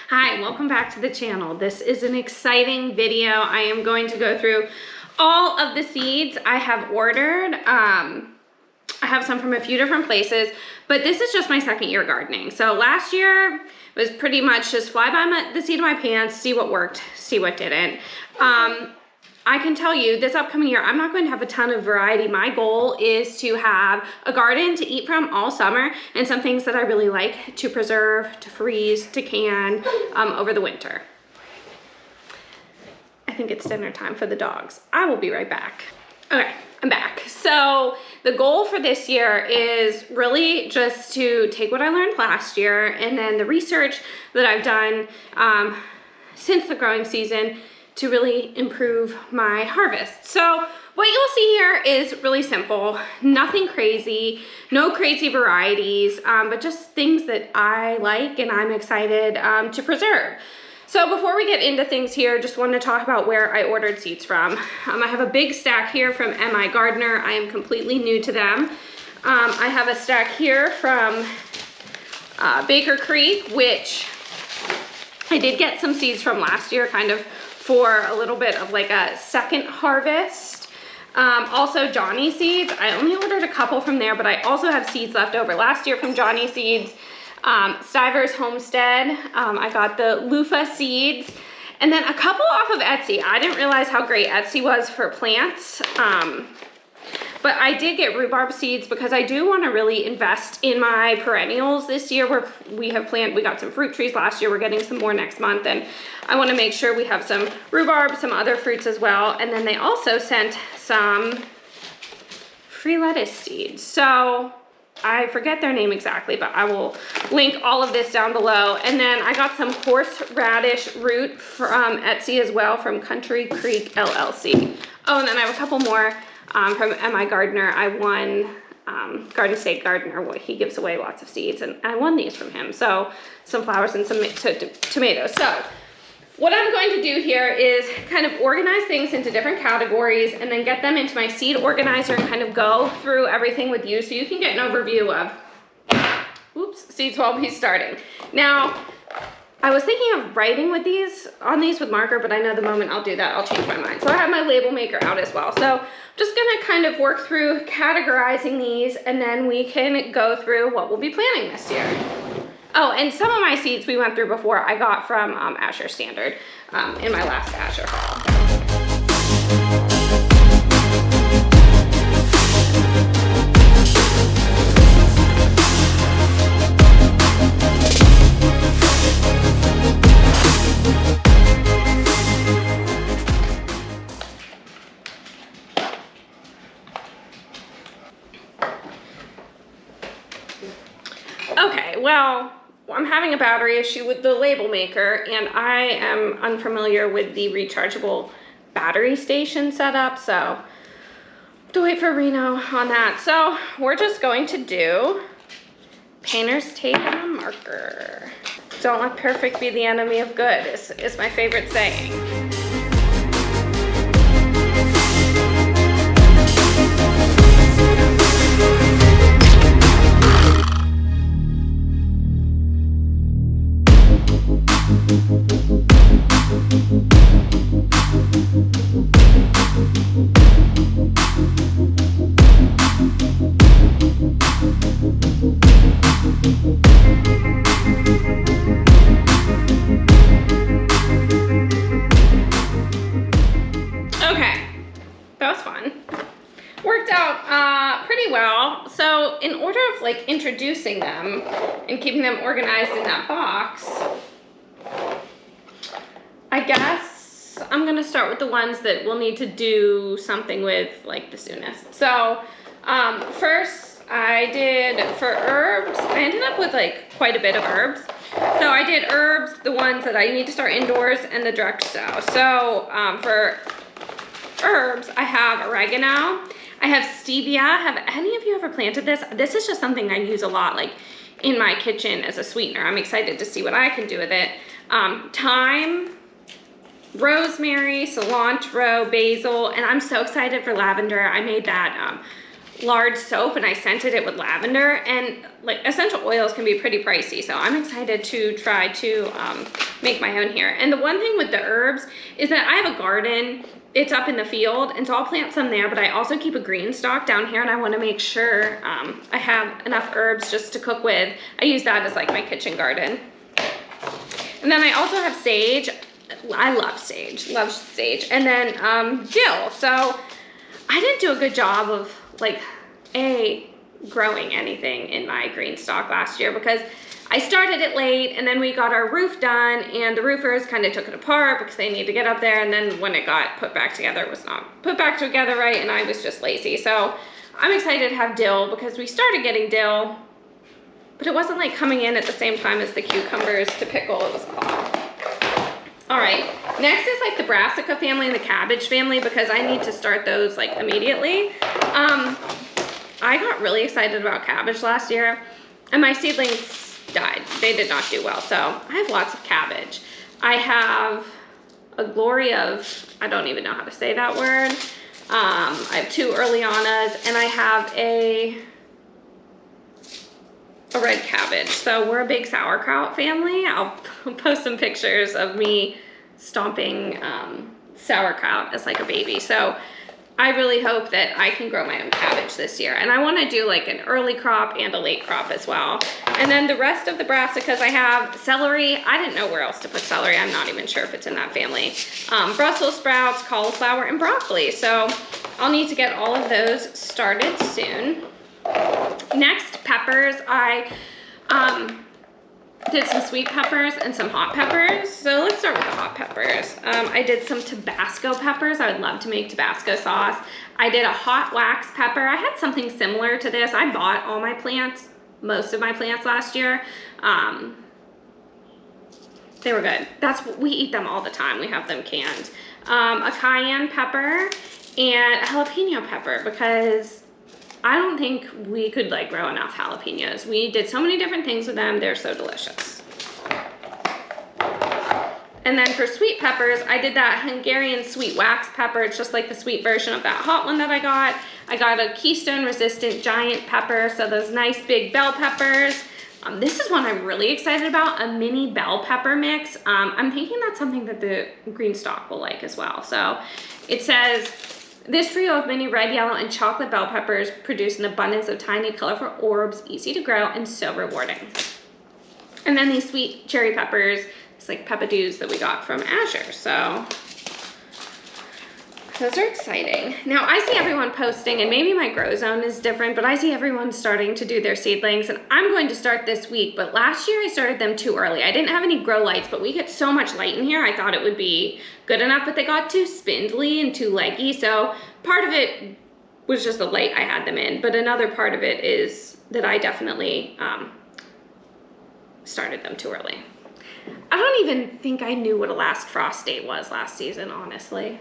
Hi, welcome back to the channel. This is an exciting video. I am going to go through all of the seeds I have ordered. I have some from a few different places, but this is just my second year gardening. So last year was pretty much just fly by the seat of my pants, see what worked, see what didn't. I can tell you this upcoming year, I'm not going to have a ton of variety. My goal is to have a garden to eat from all summer and some things that I really like to preserve, to freeze, to can over the winter. I think it's dinner time for the dogs. I will be right back. Okay, I'm back. So the goal for this year is really just to take what I learned last year and then the research that I've done since the growing season to really improve my harvest. So what you'll see here is really simple, nothing crazy, no crazy varieties, but just things that I like and I'm excited to preserve. So before we get into things here, just wanted to talk about where I ordered seeds from. I have a big stack here from MI Gardener. I am completely new to them. I have a stack here from Baker Creek, which I did get some seeds from last year, kind of for a little bit of like a second harvest. Also Johnny Seeds, I only ordered a couple from there, but I also have seeds left over last year from Johnny Seeds. Stiver's Homestead, I got the loofah seeds, and then a couple off of Etsy. I didn't realize how great Etsy was for plants, but I did get rhubarb seeds because I do want to really invest in my perennials this year. We got some fruit trees last year. We're getting some more next month, and I want to make sure we have some rhubarb, some other fruits as well. And then they also sent some free lettuce seeds. So I forget their name exactly, but I will link all of this down below. And then I got some horseradish root from Etsy as well, from Country Creek LLC. Oh, and then I have a couple more from MI Gardener. I won Garden State Gardener. He gives away lots of seeds, and I won these from him. So some flowers and some tomatoes. So what I'm going to do here is kind of organize things into different categories and then get them into my seed organizer and kind of go through everything with you so you can get an overview of, seeds while we starting. Now, I was thinking of writing with on these with marker, but I know the moment I'll do that, I'll change my mind. So I have my label maker out as well. So I'm just gonna kind of work through categorizing these, and then we can go through what we'll be planting this year. Oh, and some of my seeds we went through before I got from Asher Standard in my last Asher haul. Okay, well, I'm having a battery issue with the label maker, and I am unfamiliar with the rechargeable battery station setup, so I have to wait for Reno on that. So we're just going to do painter's tape and a marker. Don't let perfect be the enemy of good is my favorite saying. Okay, that was fun. Worked out pretty well. So in order of like introducing them and keeping them organized in that box, I guess I'm gonna start with the ones that we'll need to do something with like the soonest. So first I did for herbs, I ended up with like quite a bit of herbs. So I did herbs, the ones that I need to start indoors, and the direct sow. So for herbs, I have oregano, I have stevia. Have any of you ever planted this? This is just something I use a lot, like in my kitchen as a sweetener. I'm excited to see what I can do with it. Thyme, rosemary, cilantro, basil, and I'm so excited for lavender. I made that large soap and I scented it with lavender, and like essential oils can be pretty pricey, so I'm excited to try to make my own here. And the one thing with the herbs is that I have a garden, it's up in the field, and so I'll plant some there, but I also keep a green stalk down here, and I want to make sure I have enough herbs just to cook with. I use that as like my kitchen garden. And then I also have sage. I love sage, and then dill. So I didn't do a good job of like growing anything in my green stalk last year because I started it late, and then we got our roof done, and the roofers kind of took it apart because they need to get up there, and then when it got put back together, it was not put back together right, and I was just lazy. So I'm excited to have dill because we started getting dill, but it wasn't like coming in at the same time as the cucumbers to pickle. It was a lot. All right, next is like the brassica family and the cabbage family because I need to start those like immediately. I got really excited about cabbage last year, and my seedlings died. They did not do well, so I have lots of cabbage. I have a glory of, I don't even know how to say that word. I have 2 earlyanas, and I have a red cabbage. So we're a big sauerkraut family. I'll post some pictures of me stomping sauerkraut as like a baby. So I really hope that I can grow my own cabbage this year. And I want to do like an early crop and a late crop as well. And then the rest of the brassicas, I have celery. I didn't know where else to put celery. I'm not even sure if it's in that family. Brussels sprouts, cauliflower, and broccoli. So I'll need to get all of those started soon. Next, peppers. I did some sweet peppers and some hot peppers. So let's start with the hot peppers. I did some Tabasco peppers. I would love to make Tabasco sauce. I did a hot wax pepper. I had something similar to this. I bought all my plants, most of my plants last year. They were good. We eat them all the time. We have them canned. A cayenne pepper and a jalapeno pepper because I don't think we could like grow enough jalapenos. We did so many different things with them. They're so delicious. And then for sweet peppers, I did that Hungarian sweet wax pepper. It's just like the sweet version of that hot one that I got. I got a Keystone resistant giant pepper. So those nice big bell peppers. This is one I'm really excited about, a mini bell pepper mix. I'm thinking that's something that the green stalk will like as well. So it says, this trio of mini red, yellow, and chocolate bell peppers produce an abundance of tiny, colorful orbs, easy to grow, and so rewarding. And then these sweet cherry peppers, it's like peppadews that we got from Azure. So those are exciting. Now I see everyone posting, and maybe my grow zone is different, but I see everyone starting to do their seedlings, and I'm going to start this week, but last year I started them too early. I didn't have any grow lights, but we get so much light in here, I thought it would be good enough, but they got too spindly and too leggy, so part of it was just the light I had them in, but another part of it is that I definitely started them too early. I don't even think I knew what a last frost date was last season, honestly.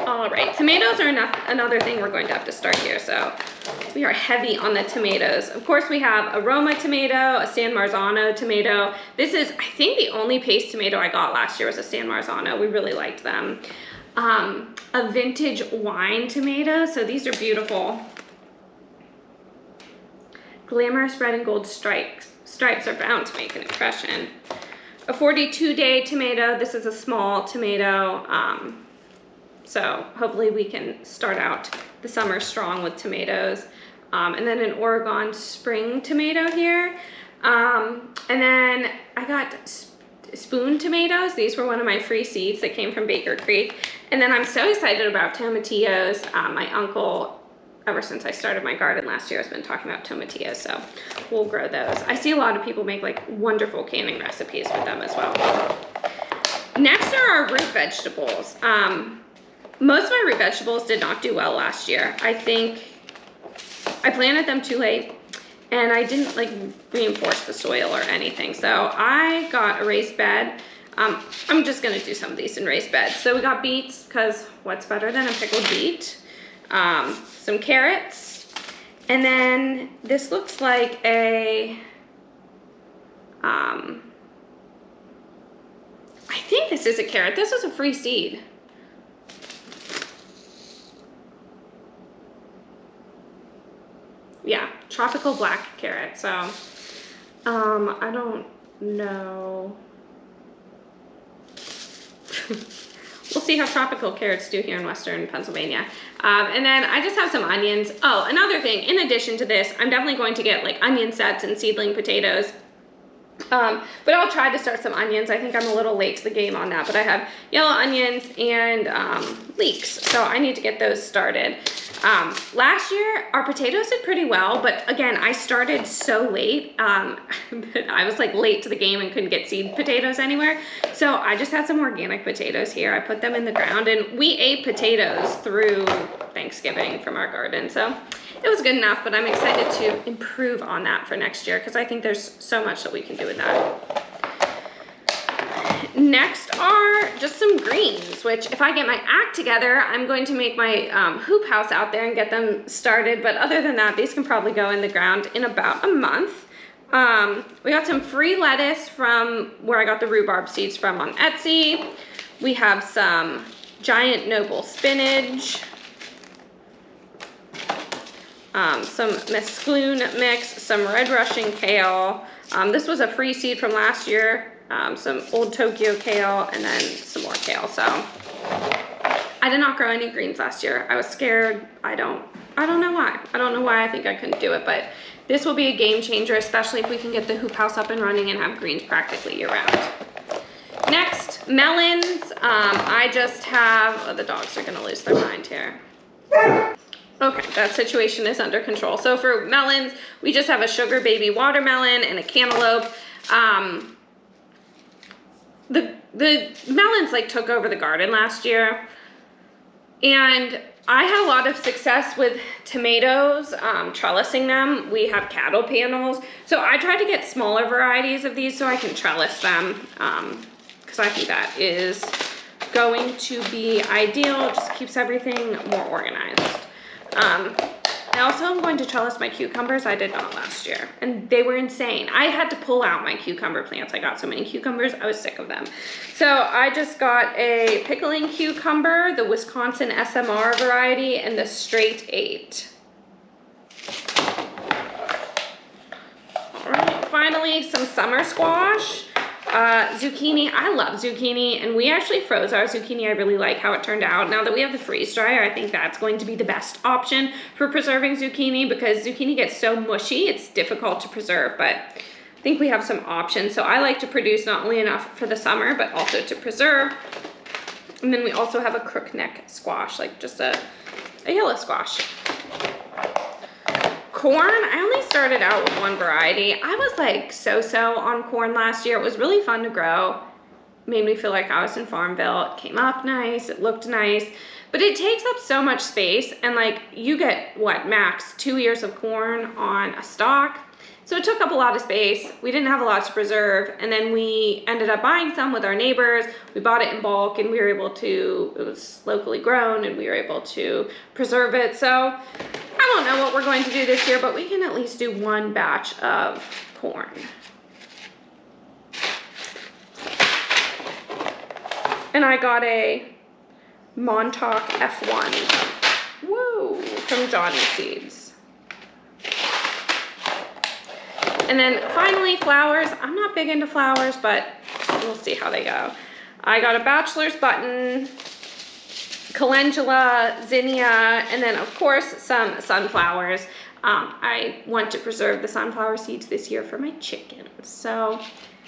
All right, tomatoes are another thing we're going to have to start here. So we are heavy on the tomatoes. Of course, we have a Roma tomato, a San Marzano tomato. This is, I think, the only paste tomato I got last year was a San Marzano. We really liked them. A vintage wine tomato. So these are beautiful. Glamorous red and gold stripes. Stripes are bound to make an impression. A 42-day tomato. This is a small tomato. So hopefully we can start out the summer strong with tomatoes. And then an Oregon spring tomato here. And then I got spoon tomatoes. These were one of my free seeds that came from Baker Creek. And then I'm so excited about tomatillos. My uncle, ever since I started my garden last year, has been talking about tomatillos, so we'll grow those. I see a lot of people make like wonderful canning recipes with them as well. Next are our root vegetables. Most of my root vegetables did not do well last year. I think I planted them too late and I didn't like reinforce the soil or anything. So I got a raised bed. I'm just gonna do some of these in raised beds. So we got beets, because what's better than a pickled beet? Some carrots, and then this looks like a, I think this is a carrot. This is a free seed. tropical black carrot. So I don't know. We'll see how tropical carrots do here in Western Pennsylvania. And then I just have some onions. Oh, another thing, in addition to this, I'm definitely going to get like onion sets and seedling potatoes. But I'll try to start some onions. I think I'm a little late to the game on that, but I have yellow onions and leeks, so I need to get those started. Last year, our potatoes did pretty well, but again, I started so late. I was like late to the game and couldn't get seed potatoes anywhere. So I just had some organic potatoes here. I put them in the ground, and we ate potatoes through Thanksgiving from our garden. So it was good enough, but I'm excited to improve on that for next year because I think there's so much that we can do with that. Next are just some greens, which if I get my act together, I'm going to make my hoop house out there and get them started. But other than that, these can probably go in the ground in about a month. We got some free lettuce from where I got the rhubarb seeds from on Etsy. We have some giant noble spinach, some mesclun mix, some red Russian kale. This was a free seed from last year. Some old Tokyo kale, and then some more kale. So I did not grow any greens last year. I was scared. I don't know why. I don't know why I think I couldn't do it, but this will be a game changer, especially if we can get the hoop house up and running and have greens practically year round. Next, melons. I just have, oh, the dogs are gonna lose their mind here. Okay, that situation is under control. So for melons, we just have a sugar baby watermelon and a cantaloupe. The melons like took over the garden last year, and I had a lot of success with tomatoes, trellising them. We have cattle panels, so I tried to get smaller varieties of these so I can trellis them, because I think that is going to be ideal. It just keeps everything more organized. I also am going to trellis my cucumbers. I did not last year, and they were insane. I had to pull out my cucumber plants. I got so many cucumbers, I was sick of them. So I just got a pickling cucumber, the Wisconsin SMR variety, and the straight 8. All right, finally, some summer squash. Zucchini, I love zucchini, and we actually froze our zucchini. I really like how it turned out. Now that we have the freeze dryer, I think that's going to be the best option for preserving zucchini because zucchini gets so mushy, it's difficult to preserve, but I think we have some options. So I like to produce not only enough for the summer, but also to preserve. And then we also have a crookneck squash, like just a yellow squash. Corn, I only started out with one variety. I was like so-so on corn last year. It was really fun to grow. Made me feel like I was in Farmville. It came up nice, it looked nice, but it takes up so much space, and like you get, what, max 2 ears of corn on a stalk. So it took up a lot of space. We didn't have a lot to preserve, and then we ended up buying some with our neighbors. We bought it in bulk, and we were able to, it was locally grown, and we were able to preserve it. So I don't know what we're going to do this year, but we can at least do one batch of corn. And I got a Montauk F1, whoa, from Johnny Seeds. And then finally, flowers. I'm not big into flowers, but we'll see how they go. I got a bachelor's button, calendula, zinnia, and then of course some sunflowers. I want to preserve the sunflower seeds this year for my chickens. So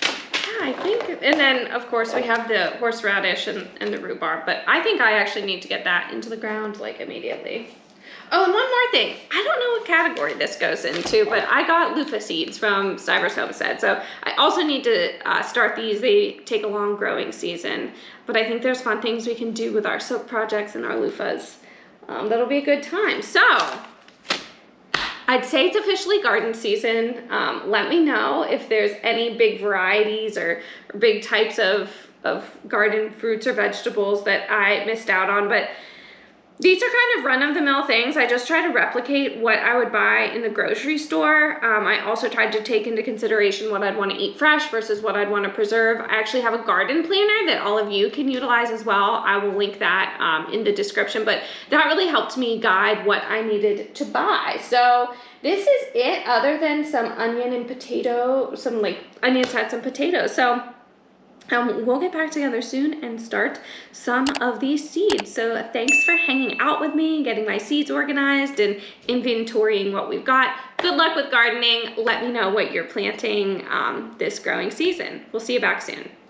yeah, I think, and then of course we have the horseradish and the rhubarb, but I think I actually need to get that into the ground like immediately. Oh, and one more thing. I don't know what category this goes into, but I got loofah seeds from Stivers Homestead. So I also need to start these. They take a long growing season, but I think there's fun things we can do with our silk projects and our loofahs. That'll be a good time. So I'd say it's officially garden season. Let me know if there's any big varieties or big types of garden fruits or vegetables that I missed out on, but these are kind of run-of-the-mill things. I just try to replicate what I would buy in the grocery store. I also tried to take into consideration what I'd want to eat fresh versus what I'd want to preserve. I actually have a garden planner that all of you can utilize as well. I will link that in the description, but that really helped me guide what I needed to buy. So this is it, other than some onion and potato, some like onions had some potatoes. So we'll get back together soon and start some of these seeds. So thanks for hanging out with me, getting my seeds organized and inventorying what we've got. Good luck with gardening. Let me know what you're planting this growing season. We'll see you back soon.